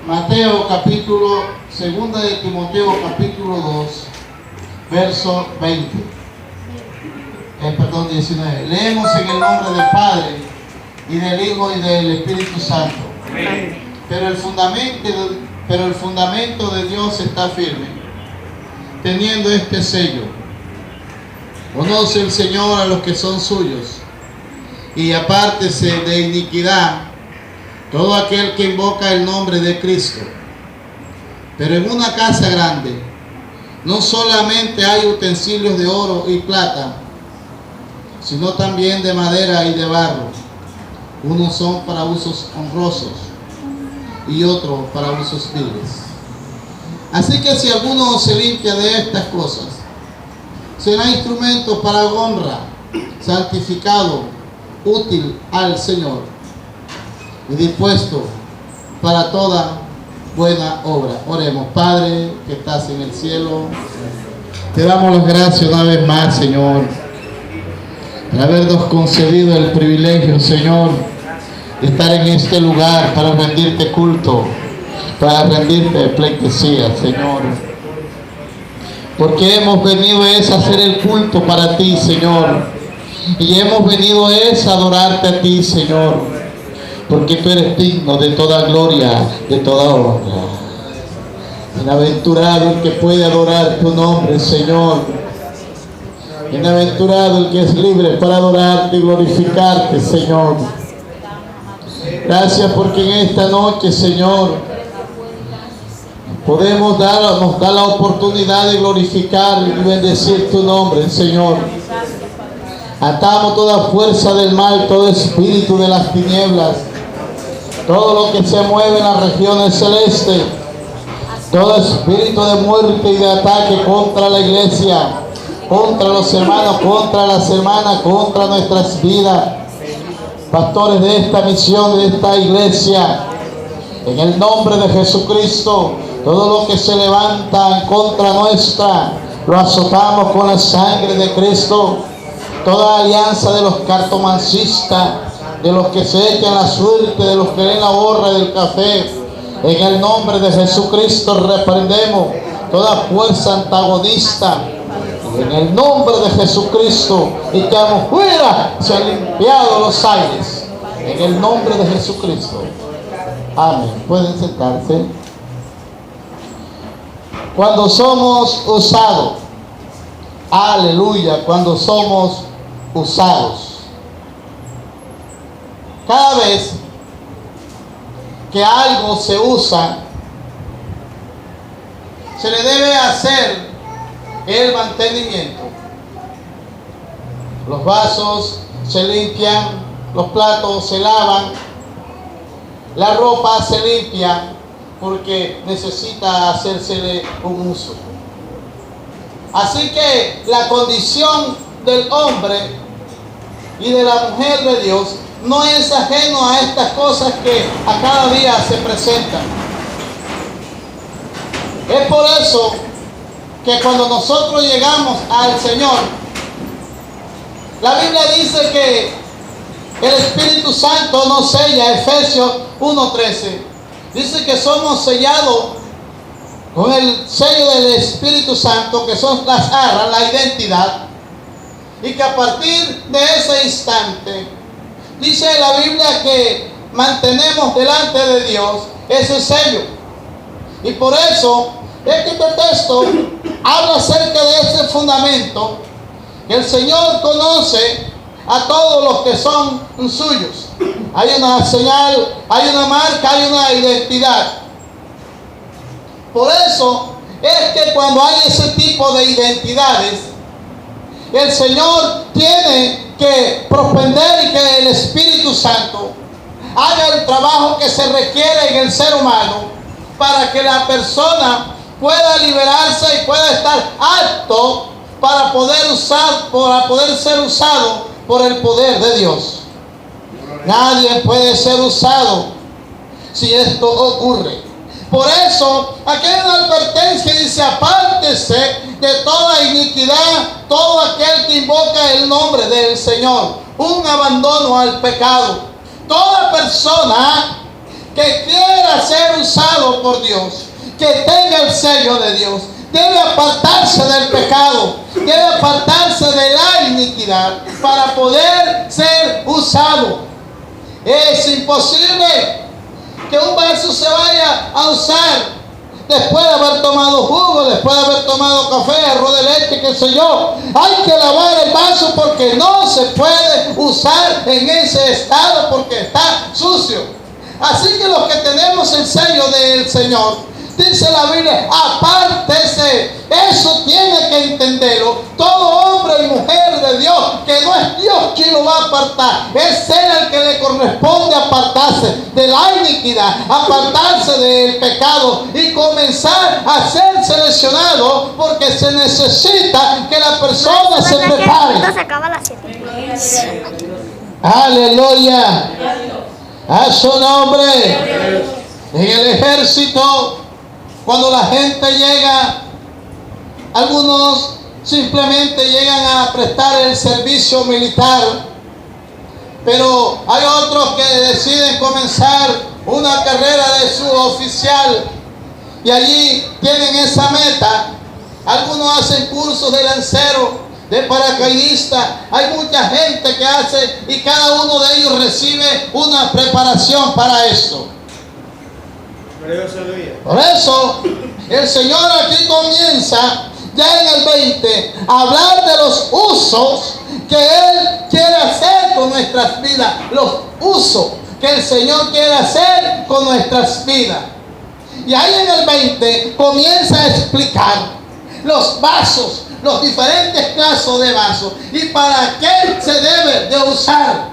Mateo capítulo, segunda de Timoteo capítulo 2, verso 20. Perdón, 19. Leemos en el nombre del Padre, y del Hijo, y del Espíritu Santo. Amén. Pero el fundamento de Dios está firme, teniendo este sello: conoce el Señor a los que son suyos, y apártese de iniquidad todo aquel que invoca el nombre de Cristo. Pero en una casa grande no solamente hay utensilios de oro y plata, sino también de madera y de barro. Unos son para usos honrosos y otros para usos viles. Así que si alguno se limpia de estas cosas, será instrumento para honra, santificado, útil al Señor y dispuesto para toda buena obra. Oremos. Padre que estás en el cielo, te damos las gracias una vez más, Señor, por habernos concedido el privilegio, Señor, de estar en este lugar para rendirte culto, para rendirte pleitesía, Señor. Porque hemos venido a hacer el culto para ti, Señor. Y hemos venido a adorarte a ti, Señor. Porque tú eres digno de toda gloria, de toda honra. Bienaventurado el que puede adorar tu nombre, Señor. Bienaventurado el que es libre para adorarte y glorificarte, Señor. Gracias porque en esta noche, Señor, nos da la oportunidad de glorificar y bendecir tu nombre, Señor. Atamos toda fuerza del mal, todo espíritu de las tinieblas, todo lo que se mueve en las regiones celestes, todo espíritu de muerte y de ataque contra la iglesia, contra los hermanos, contra las hermanas, contra nuestras vidas, pastores de esta misión, de esta iglesia, en el nombre de Jesucristo. Todo lo que se levanta en contra nuestra, lo azotamos con la sangre de Cristo. Toda alianza de los cartomancistas, de los que se echan la suerte, de los que leen la borra del café, en el nombre de Jesucristo reprendemos toda fuerza antagonista. En el nombre de Jesucristo, y que fuera se han limpiado los aires. En el nombre de Jesucristo. Amén. Pueden sentarse. Cuando somos usados, aleluya, cuando somos usados, cada vez que algo se usa, se le debe hacer el mantenimiento. Los vasos se limpian, los platos se lavan, la ropa se limpia porque necesita hacérsele un uso. Así que la condición del hombre y de la mujer de Dios no es ajeno a estas cosas que a cada día se presentan. Es por eso que cuando nosotros llegamos al Señor, la Biblia dice que el Espíritu Santo nos sella. Efesios 1:13 dice que somos sellados con el sello del Espíritu Santo, que son las arras, la identidad, y que a partir de ese instante, dice la Biblia, que mantenemos delante de Dios ese sello. Y por eso es que este texto habla acerca de ese fundamento, que el Señor conoce a todos los que son suyos. Hay una señal, hay una marca, hay una identidad. Por eso es que cuando hay ese tipo de identidades, el Señor tiene que propender y que el Espíritu Santo haga el trabajo que se requiere en el ser humano para que la persona pueda liberarse y pueda estar apto para poder ser usado por el poder de Dios. Nadie puede ser usado si esto ocurre. Por eso, aquí hay una advertencia, dice: apártese de toda iniquidad, todo aquel que invoca el nombre del Señor. Un abandono al pecado. Toda persona que quiera ser usado por Dios, que tenga el sello de Dios, debe apartarse del pecado, debe apartarse de la iniquidad para poder ser usado. Es imposible que un vaso se vaya a usar después de haber tomado jugo, después de haber tomado café, arroz de leche, qué sé yo. Hay que lavar el vaso porque no se puede usar en ese estado porque está sucio. Así que los que tenemos el sello del Señor, dice la Biblia, apártese. Eso tiene que entenderlo todo hombre y mujer de Dios, que no es Dios quien lo va a apartar, es Él el que le corresponde apartarse de la iniquidad, apartarse del pecado y comenzar a ser seleccionado, porque se necesita que la persona se prepare. Se acaba a las 7. Aleluya, a su nombre. En el ejército, cuando la gente llega, algunos simplemente llegan a prestar el servicio militar, pero hay otros que deciden comenzar una carrera de suboficial y allí tienen esa meta. Algunos hacen cursos de lancero, de paracaidista. Hay mucha gente que hace y cada uno de ellos recibe una preparación para esto. Por eso el Señor aquí comienza ya en el 20 a hablar de los usos que Él quiere hacer con nuestras vidas, los usos que el Señor quiere hacer con nuestras vidas. Y ahí en el 20 comienza a explicar los vasos, los diferentes casos de vasos y para qué se debe de usar.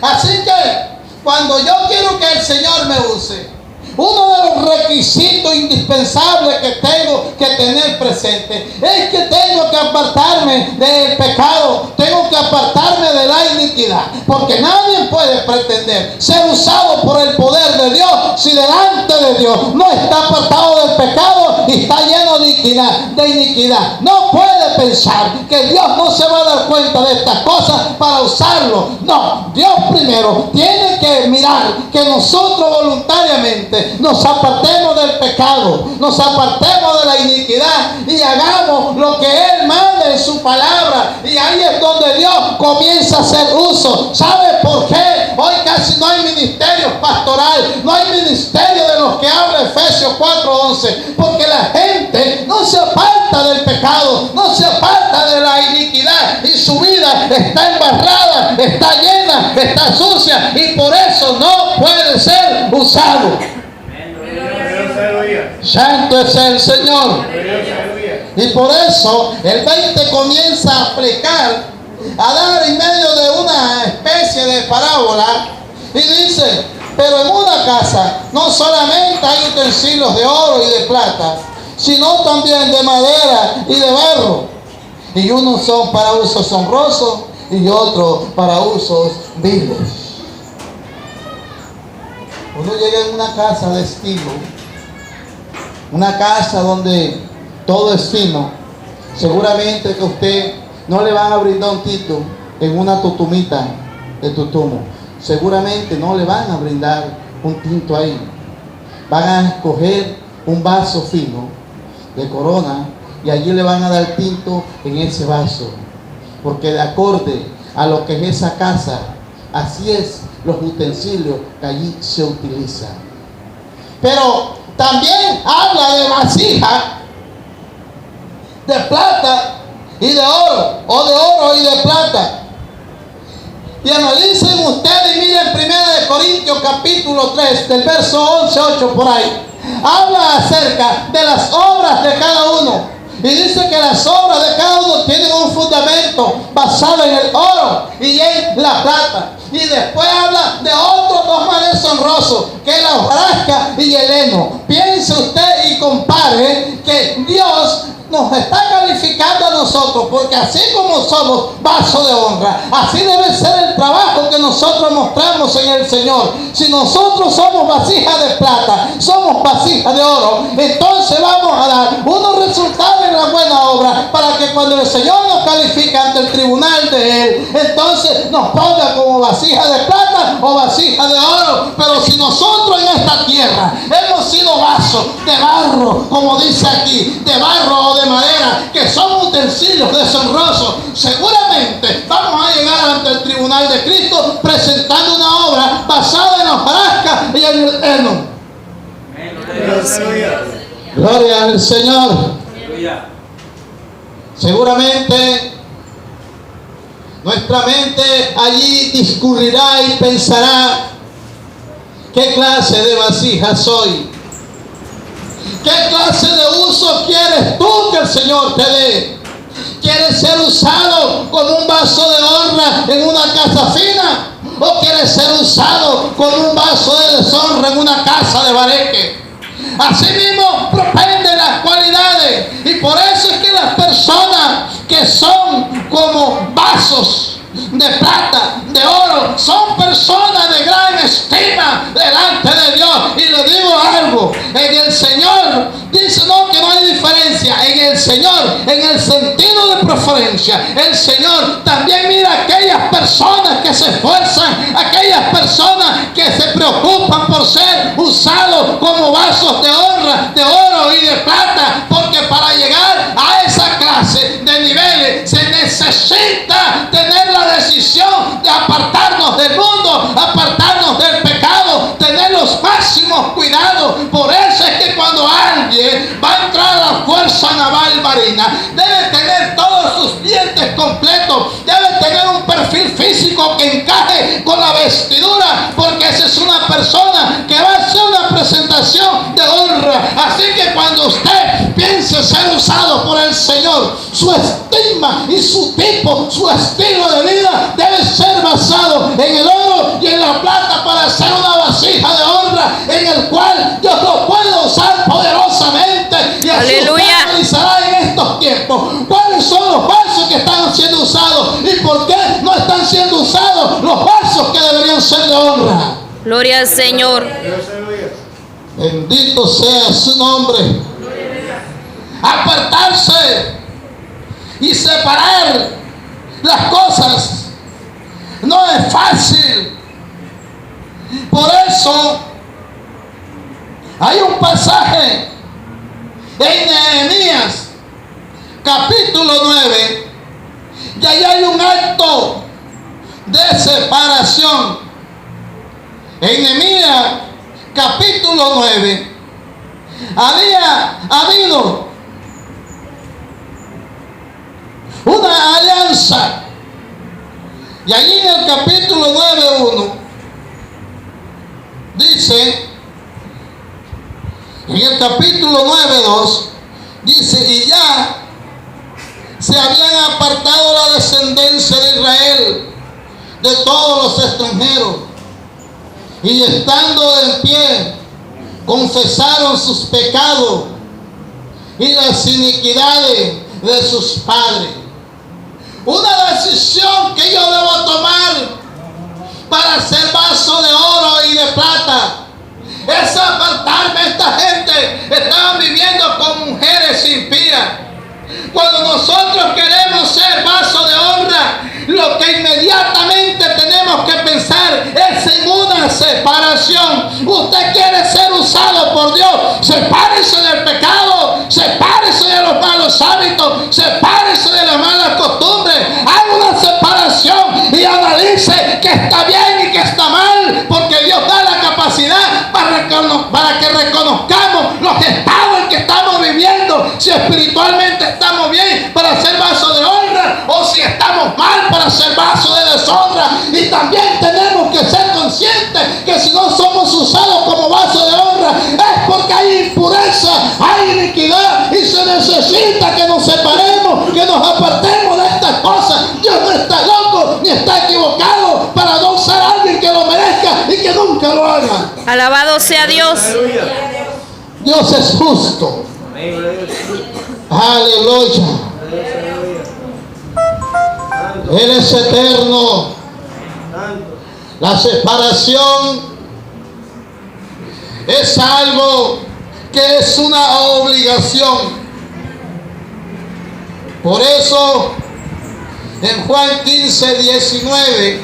Así que cuando yo quiero que el Señor me use, uno de los requisitos indispensables que tengo que tener presente es que tengo que apartarme del pecado, tengo que apartarme de la iniquidad, porque nadie puede pretender ser usado por el poder de Dios si delante de Dios no está apartado del pecado y está lleno de iniquidad. No puede pensar que Dios no se va a dar cuenta de estas cosas para usarlo. No, Dios primero tiene que mirar que nosotros voluntariamente nos apartemos del pecado, nos apartemos de la iniquidad y hagamos lo que Él manda en su palabra. Y ahí es donde Dios comienza a hacer uso. ¿Sabe por qué? Hoy casi no hay ministerio pastoral, no hay ministerio de los que habla Efesios 4:11, porque la gente no se aparta del pecado, no se aparta de la iniquidad y su vida está embarrada, está llena, está sucia y por eso no puede ser usado. Santo es el Señor. Y por eso el 20 comienza a explicar, a dar en medio de una especie de parábola y dice: pero en una casa no solamente hay utensilios de oro y de plata, sino también de madera y de barro, y unos son para usos honrosos y otros para usos viles. Uno llega en una casa de estilo, una casa donde todo es fino. Seguramente que usted no le van a brindar un tito en una tutumita de tutumo. Seguramente no le van a brindar un tinto ahí. Van a escoger un vaso fino de Corona y allí le van a dar tinto en ese vaso. Porque de acorde a lo que es esa casa, así es los utensilios que allí se utilizan. Pero también habla de vasija de plata y de oro, o de oro y de plata. Y analicen ustedes y miren 1 Corintios capítulo 3, del verso 11, 8 por ahí. Habla acerca de las obras de cada uno. Y dice que las obras de cada uno tienen un fundamento basado en el oro y en la plata. Y después habla de otros dos males honrosos, que es la hojarasca y el heno. Piense usted y compare que Dios nos está calificando a nosotros, porque así como somos vasos de honra, así debe ser el trabajo que nosotros mostramos en el Señor. Si nosotros somos vasijas de plata, somos vasijas de oro, entonces vamos a dar unos resultados en la buena obra, para que cuando el Señor nos califica ante el tribunal de Él, entonces nos ponga como vasija de plata o vasija de oro. Pero si nosotros en esta tierra hemos sido vasos de barro, como dice aquí, de barro o de madera, que son utensilios deshonrosos, seguramente vamos a llegar ante el tribunal de Cristo presentando una obra basada en la hojarasca y en el heno. Gloria al Señor. Seguramente nuestra mente allí discurrirá y pensará: ¿qué clase de vasija soy? ¿Qué clase de uso quieres tú que el Señor te dé? ¿Quieres ser usado como un vaso de honra en una casa fina? ¿O quieres ser usado como un vaso de deshonra en una casa de bareque? Asimismo propenden las cualidades, y por eso es que las personas que son como vasos de plata, de oro, son personas de gran estima delante de Dios. Y le digo algo: en el Señor dice que no hay diferencia. En el Señor, en el sentido de preferencia, el Señor también mira a aquellas personas que se esfuerzan, aquellas personas que se preocupan por ser usados como vasos de honra, de oro y de plata, porque para llegar a esa clase de niveles se necesita tener la decisión de apartarnos del mundo, apartarnos del pecado, tener los máximos cuidados. Por eso es que cuando alguien va a entrar a la Fuerza Naval Marina, debe tener todos sus dientes completos, debe tener un perfil físico que encaje con la vestidura, porque esa es una persona que va a hacer una presentación de honra. Así que cuando usted piense ser usado por el Señor, su estima y su tipo, su estilo de vida debe ser basado en el oro y en la plata, para ser una vasija de honra en el cual Dios lo puede usar poderosamente. Y así usted analizará en estos tiempos cuáles son los vasos que están siendo usados y por qué no están siendo usados los vasos que deberían ser de honra. Gloria al Señor. Bendito sea su nombre. Apartarse y separar las cosas no es fácil. Por eso hay un pasaje en Nehemías capítulo 9, y ahí hay un acto de separación. En Nehemías capítulo 9 había habido una alianza, y allí en el capítulo 9:1 dice, en el capítulo 9:2 dice: y ya se habían apartado la descendencia de Israel de todos los extranjeros, y estando en pie confesaron sus pecados y las iniquidades de sus padres. Una decisión que yo debo tomar para ser vaso de oro y de plata es apartarme. Esta gente estaba viviendo con mujeres impías. Cuando nosotros queremos ser vaso de honra, lo que inmediatamente tenemos que pensar es en una separación. Usted quiere ser usado por Dios, sepárese del pecado, sepárese de los malos hábitos, sepárese de las malas costumbres. Haga una separación y analice que está bien y que está mal, porque Dios da la capacidad para que reconozcamos los estados en que estamos viviendo, si espiritualmente estamos bien para ser vaso de honra, o si estamos mal para ser vaso de deshonra. Y también tenemos que ser conscientes que si no somos usados como vaso de honra, es porque hay impureza, hay iniquidad, y se necesita que nos separemos, que nos apartemos de estas cosas. Dios no está loco ni está equivocado para no usar a alguien que lo merezca y que nunca lo haga. Alabado sea Dios. Dios es justo. Aleluya. Él es eterno. La separación es algo que es una obligación. Por eso en Juan 15:19,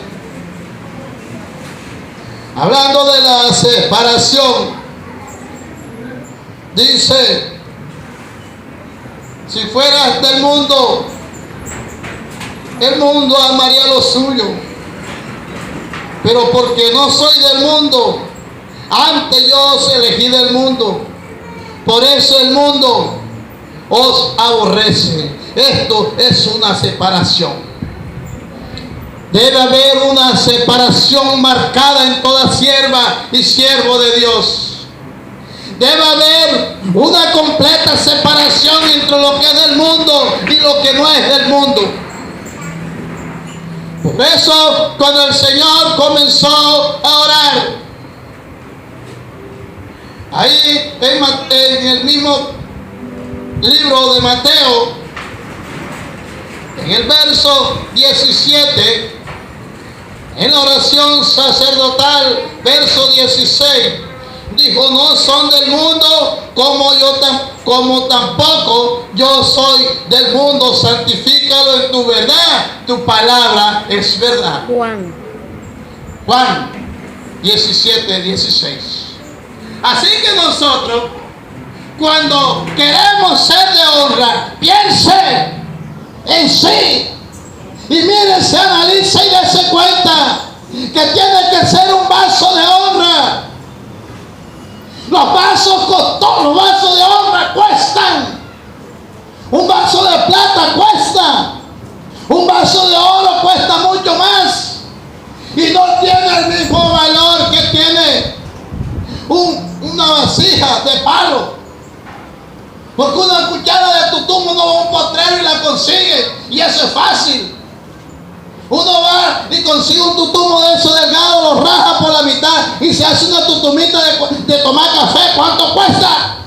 hablando de la separación, dice: si fueras del mundo, el mundo amaría lo suyo, pero porque no soy del mundo, antes yo os elegí del mundo, por eso el mundo os aborrece. Esto es una separación. Debe haber una separación marcada en toda sierva y siervo de Dios. Debe haber una completa separación entre lo que es del mundo y lo que no es del mundo. Por eso, cuando el Señor comenzó a orar, ahí en el mismo libro de Mateo, en el verso 17, en la oración sacerdotal, verso 16, dijo: no son del mundo, como tampoco yo soy del mundo. Santifícalo en tu verdad, tu palabra es verdad. Juan 17:16. Así que nosotros, cuando queremos ser de honra, piense en sí y mire, se analiza y dése cuenta que tiene que ser un vaso de honra. Los vasos costosos, los vasos de honra cuestan. Un vaso de plata cuesta. Un vaso de oro cuesta mucho más. Y no tiene el mismo valor que tiene una vasija de palo. Porque una cuchara de tutumo uno va a un potrero y la consigue. Y eso es fácil. Uno va y consigue un tutumo de esos delgados, lo raja por la mitad y se hace una tutumita de tomar café. ¿Cuánto cuesta?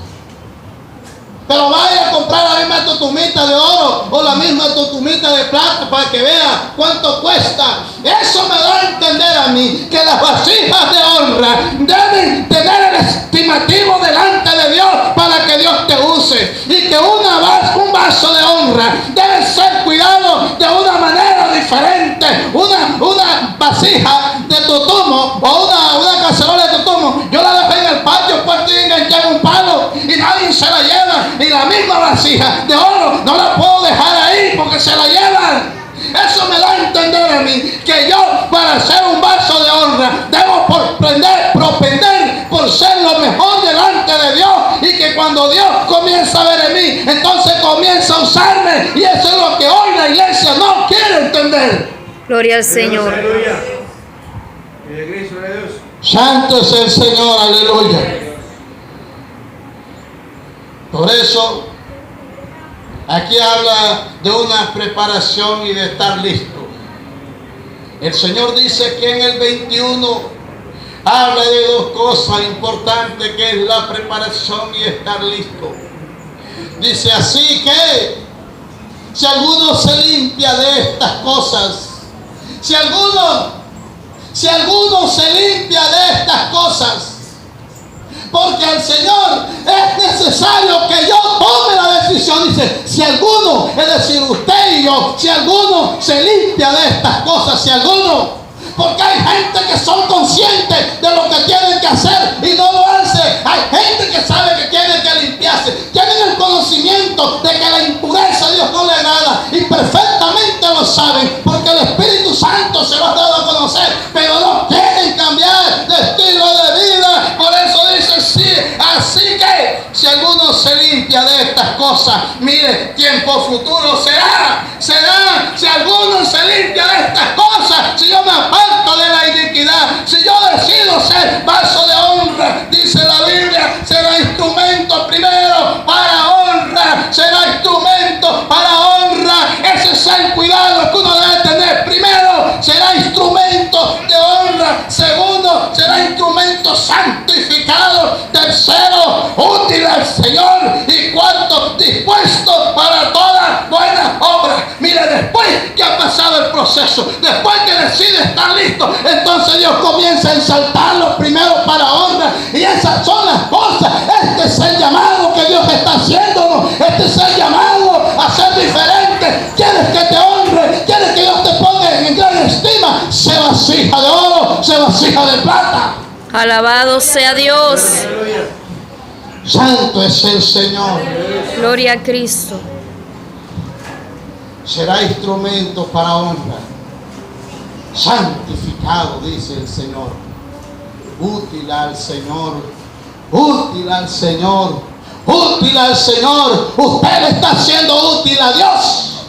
Pero vaya a comprar la misma tutumita de oro o la misma tutumita de plata para que vea cuánto cuesta. Eso me da a entender a mí que las vasijas de honra deben tener el estimativo delante de Dios para que Dios te use. Y que un vaso de honra debe ser cuidado de una manera diferente. Una vasija de tutumo o una cacerola de tutumo, yo la dejé en el patio puesto y enganché en un palo y nadie se la lleva. Y la misma vasija de oro no la puedo dejar ahí porque se la llevan. Eso me da a entender a mí que yo, para ser un vaso de honra, debo propender por ser lo mejor delante de Dios, y que cuando Dios comienza a ver en mí, entonces comienza a usarme, y eso es lo que hoy la iglesia no quiere entender. Gloria al Señor. Santo es el Señor, aleluya. Por eso, aquí habla de una preparación y de estar listo. El Señor dice que en el 21 habla de dos cosas importantes, que es la preparación y estar listo. Dice así que si alguno se limpia de estas cosas, si alguno se limpia de estas cosas, porque al Señor es necesario que yo tome la decisión. Dice, si alguno, es decir, usted y yo, si alguno se limpia de estas cosas, si alguno, porque hay gente que son conscientes de lo que tienen que hacer y no lo hace. Hay gente que sabe que tiene que limpiarse, tienen el conocimiento de que la impureza a Dios no le agrada y perfectamente lo saben, porque el Espíritu Santo se lo ha dado a conocer, pero no quieren cambiar de estilo de vida. Por eso dice, sí, así que si alguno se limpia de estas cosas, mire, tiempo futuro será, si alguno se limpia de estas cosas, si yo me aparto de la iniquidad, si yo decido ser vaso de honra, dice la Biblia, será instrumento primero para honra, será instrumento para honra. Ese es el cuidado que uno debe tener. Primero, será instrumento de honra. Segundo, será instrumento santificado. Tercero, útil al Señor. Y cuarto, dispuesto proceso. Después que decide estar listo, entonces Dios comienza a exaltarlo primero para honra. Y esas son las cosas. Este es el llamado que Dios está haciéndonos. Este es el llamado a ser diferente. ¿Quieres que te honre? ¿Quieres que Dios te ponga en gran estima? Sé vasija de oro, sé vasija de plata. Alabado sea Dios. Santo es el Señor. Gloria a Cristo. Será instrumento para honra. Santificado, dice el Señor. Útil al Señor. Útil al Señor. Útil al Señor. Usted le está siendo útil a Dios.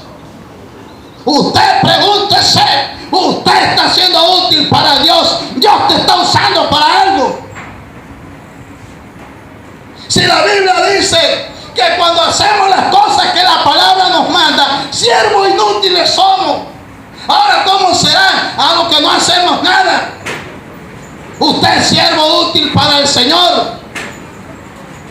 Usted pregúntese. Usted está siendo útil para Dios. Dios te está usando para algo. Si la Biblia dice que cuando hacemos las cosas que la palabra nos manda, siervos inútiles somos. Ahora, ¿cómo será a los que no hacemos nada? Usted es siervo útil para el Señor.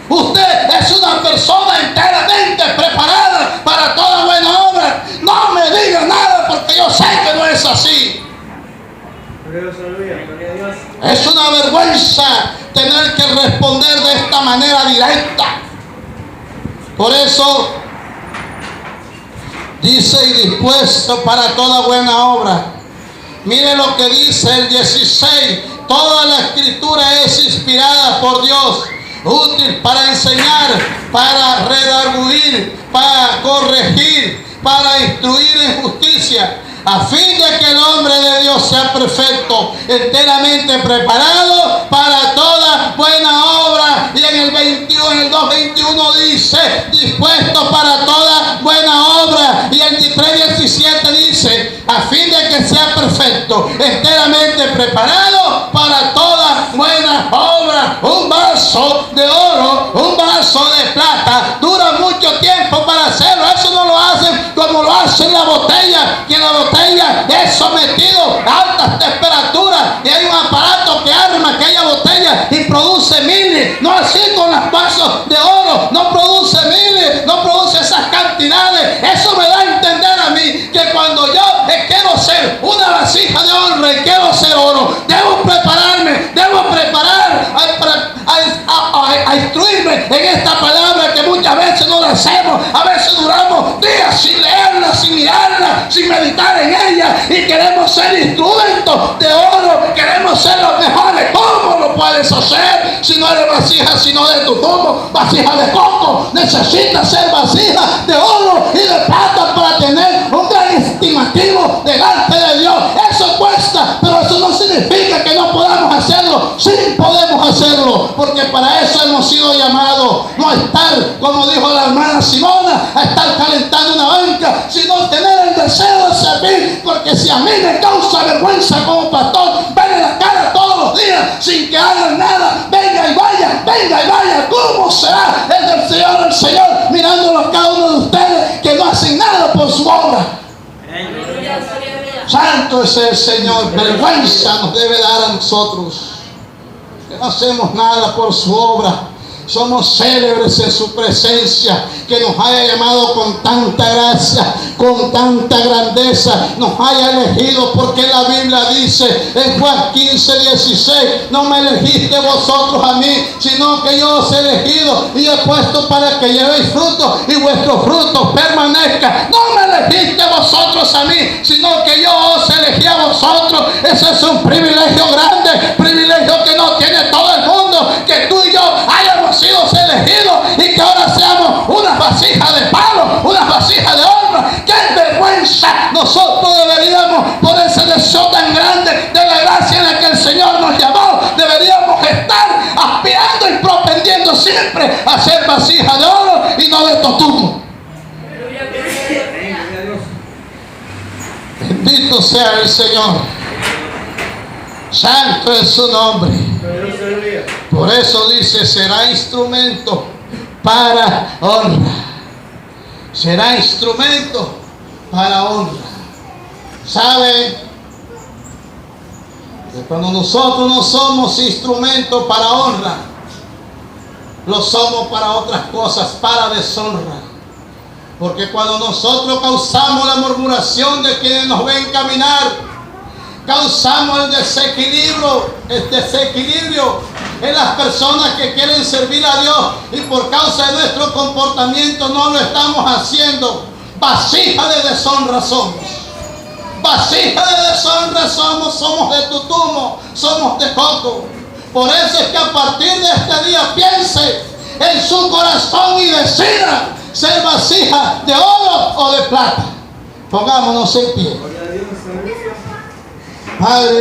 Usted es una persona enteramente preparada para toda buena obra. No me diga nada porque yo sé que no es así. Es una vergüenza tener que responder de esta manera directa. Por eso dice: y dispuesto para toda buena obra. Mire lo que dice el 16. Toda la escritura es inspirada por Dios, útil para enseñar, para redarguir, para corregir, para instruir en justicia, a fin de que el hombre de Dios sea perfecto, enteramente preparado para toda buena obra. Y en el 21, en el 2:21 dice: dispuesto para toda buena obra. Y el 3:17 dice: a fin de que sea perfecto, enteramente preparado para toda buena obra. Un vaso de oro, un vaso de plata, dura mucho tiempo para hacerlo. Eso no lo hacen como lo hacen la botella, que la botella es sometido a altas temperaturas y hay un aparato que arma aquella botella y produce miles. No así con los vasos de oro, no produce miles, no produce esas cantidades. Eso me da a entender a mí que cuando yo quiero ser una vasija de honra y quiero ser oro, debo prepararme, debo preparar a instruirme en esta palabra que muchas veces no la hacemos. A veces duramos días sin leerla, sin mirarla, sin meditar en ella, y queremos ser instrumentos de oro, queremos ser los mejores. ¿Cómo lo puedes hacer si no eres vasija, sino de tu tubo, vasija de coco? Necesitas ser vasija de oro y de plata para tener un gran estimativo delante de Dios. Eso cuesta, pero eso no significa que no podamos hacerlo. Sí podemos hacerlo, porque para eso hemos sido llamados. No a estar, como dijo la hermana Simona, a estar calentando una banca, sino tener el deseo de servir. Porque si a mí me causa vergüenza como pastor verle la cara todos los días sin que hagan nada, venga y vaya, ¿cómo será el Señor mirándolo a cada uno de ustedes que no hacen nada por su obra? Santo es el Señor. Vergüenza nos debe dar a nosotros que no hacemos nada por su obra. Somos célebres en su presencia, que nos haya llamado con tanta gracia, con tanta grandeza, nos haya elegido, porque la Biblia dice en Juan 15:16: no me elegiste vosotros a mí, sino que yo os he elegido y he puesto para que llevéis fruto y vuestros frutos permanezcan. No me elegiste vosotros a mí, sino que yo os elegí a vosotros. Ese es un privilegio grande, privilegio que no tiene todo el mundo, que tú y yo hayamos sido elegidos y que ahora seamos unas vasijas de palo, unas vasijas de honra. ¡Qué vergüenza! Nosotros deberíamos, por ese deseo tan grande de la gracia en la que el Señor nos llamó, deberíamos estar aspirando y propendiendo siempre a ser vasijas de oro y no de totumo. Bendito sea el Señor. Santo es su nombre. Por eso dice: será instrumento para honra. Será instrumento para honra. ¿Sabe? Que cuando nosotros no somos instrumento para honra, lo somos para otras cosas, para deshonra. Porque cuando nosotros causamos la murmuración de quienes nos ven caminar, causamos el desequilibrio en las personas que quieren servir a Dios, y por causa de nuestro comportamiento no lo estamos haciendo. Vasija de deshonra somos. Vasija de deshonra somos de tutumo, somos de coco. Por eso es que a partir de este día piense en su corazón y decida ser vasija de oro o de plata. Pongámonos en pie. Padre.